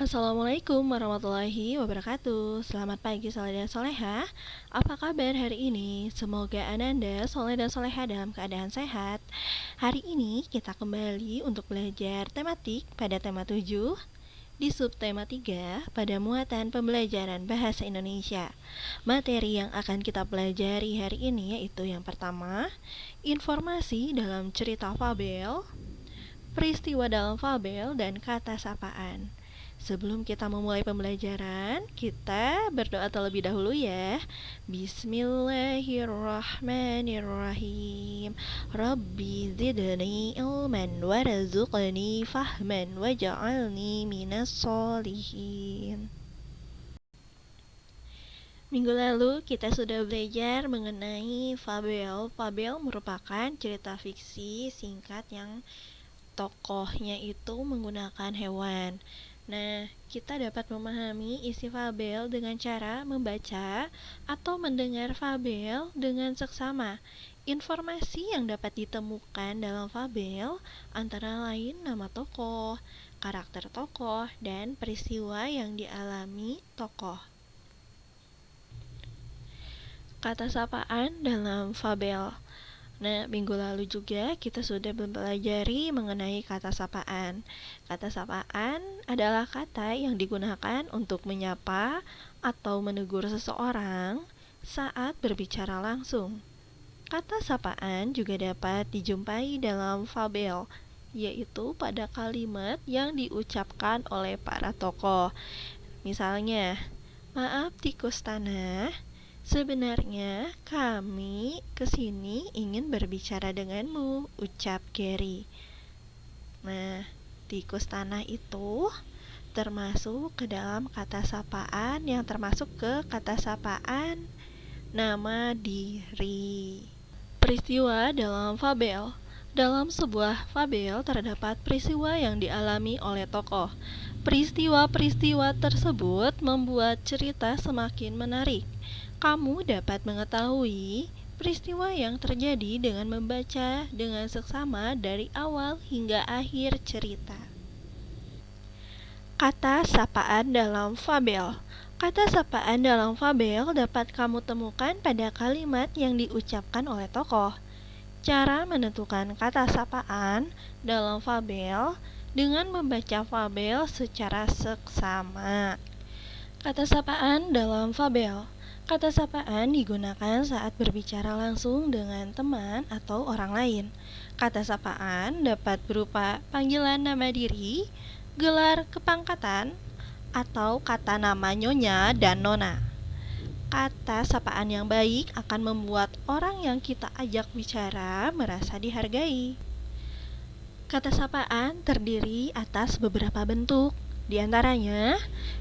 Assalamualaikum warahmatullahi wabarakatuh. Selamat pagi soleh dan soleha. Apa kabar hari ini? Semoga Ananda soleh dan soleha dalam keadaan sehat. Hari ini kita kembali untuk belajar tematik pada tema 7 di subtema 3 pada muatan pembelajaran bahasa Indonesia. Materi yang akan kita pelajari hari ini yaitu yang pertama, informasi dalam cerita fabel, peristiwa dalam fabel, dan kata sapaan. Sebelum kita memulai pembelajaran, kita berdoa terlebih dahulu ya. Bismillahirrahmanirrahim. Rabbi zidni ilman warzuqni fahman waj'alni minas solihin. Minggu lalu kita sudah belajar mengenai fabel. Fabel merupakan cerita fiksi singkat yang tokohnya itu menggunakan hewan. Nah, kita dapat memahami isi fabel dengan cara membaca atau mendengar fabel dengan seksama. Informasi yang dapat ditemukan dalam fabel antara lain nama tokoh, karakter tokoh, dan peristiwa yang dialami tokoh. Kata sapaan dalam fabel. Nah, minggu lalu juga kita sudah mempelajari mengenai kata sapaan. Kata sapaan adalah kata yang digunakan untuk menyapa atau menegur seseorang saat berbicara langsung. Kata sapaan juga dapat dijumpai dalam fabel, yaitu pada kalimat yang diucapkan oleh para tokoh. Misalnya, maaf tikus tanah, sebenarnya kami kesini ingin berbicara denganmu, ucap Gary. Nah, tikus tanah itu termasuk ke dalam kata sapaan yang termasuk ke kata sapaan nama diri. Peristiwa dalam fabel. Dalam sebuah fabel terdapat peristiwa yang dialami oleh tokoh. Peristiwa-peristiwa tersebut membuat cerita semakin menarik. Kamu dapat mengetahui peristiwa yang terjadi dengan membaca dengan seksama dari awal hingga akhir cerita. Kata sapaan dalam fabel. Kata sapaan dalam fabel dapat kamu temukan pada kalimat yang diucapkan oleh tokoh. Cara menentukan kata sapaan dalam fabel dengan membaca fabel secara seksama. Kata sapaan dalam fabel. Kata sapaan digunakan saat berbicara langsung dengan teman atau orang lain. Kata sapaan dapat berupa panggilan nama diri, gelar kepangkatan, atau kata nama nyonya dan nona. Kata sapaan yang baik akan membuat orang yang kita ajak bicara merasa dihargai. Kata sapaan terdiri atas beberapa bentuk. Di antaranya,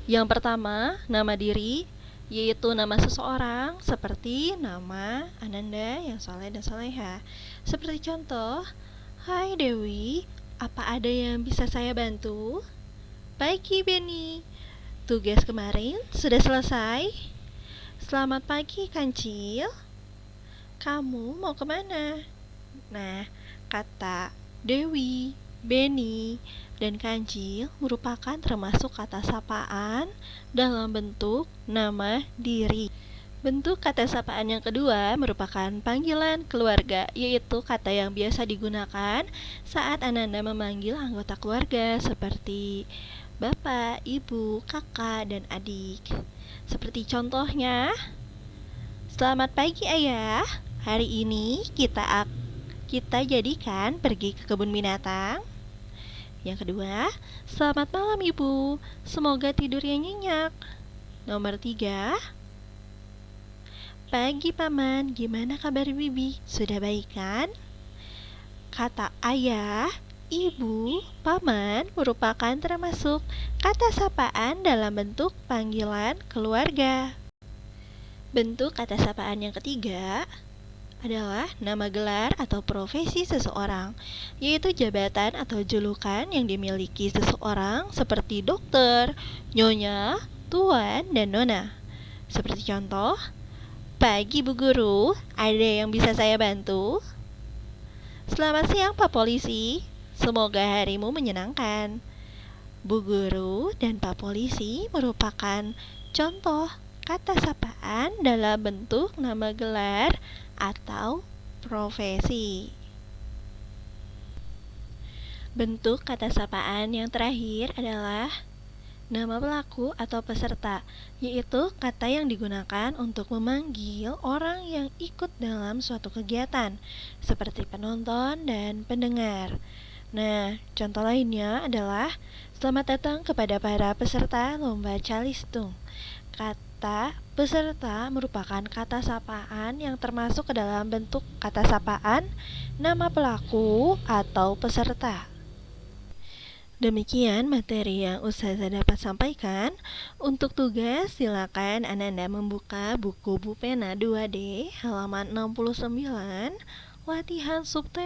yang pertama, nama diri, yaitu nama seseorang seperti nama Ananda yang soleh dan soleha. Seperti contoh, hai Dewi, apa ada yang bisa saya bantu? Pagi Beni, tugas kemarin sudah selesai? Selamat pagi Kancil, kamu mau kemana? Nah, kata Dewi, Beni, dan Kancil merupakan termasuk kata sapaan dalam bentuk nama diri. Bentuk kata sapaan yang kedua merupakan panggilan keluarga, yaitu kata yang biasa digunakan saat Ananda memanggil anggota keluarga seperti bapak, ibu, kakak, dan adik. Seperti contohnya, selamat pagi ayah, hari ini kita jadikan pergi ke kebun binatang. Yang kedua, selamat malam ibu, semoga tidurnya nyenyak. Nomor 3, pagi paman, gimana kabar bibi? Sudah baik kan? Kata ayah, ibu, paman merupakan termasuk kata sapaan dalam bentuk panggilan keluarga. Bentuk kata sapaan yang ketiga adalah nama gelar atau profesi seseorang, yaitu jabatan atau julukan yang dimiliki seseorang seperti dokter, nyonya, tuan, dan nona. Seperti contoh, pagi Bu Guru, ada yang bisa saya bantu? Selamat siang Pak Polisi, semoga harimu menyenangkan. Bu guru dan Pak polisi merupakan contoh kata sapaan dalam bentuk nama gelar atau profesi. Bentuk kata sapaan yang terakhir adalah nama pelaku atau peserta, yaitu kata yang digunakan untuk memanggil orang yang ikut dalam suatu kegiatan, seperti penonton dan pendengar. Nah, contoh lainnya adalah selamat datang kepada para peserta lomba calistung. Kata peserta merupakan kata sapaan yang termasuk ke dalam bentuk kata sapaan nama pelaku atau peserta. Demikian materi yang Ustazah dapat sampaikan. Untuk tugas, silakan Anda membuka buku Bu Pena 2D halaman 69, latihan subtema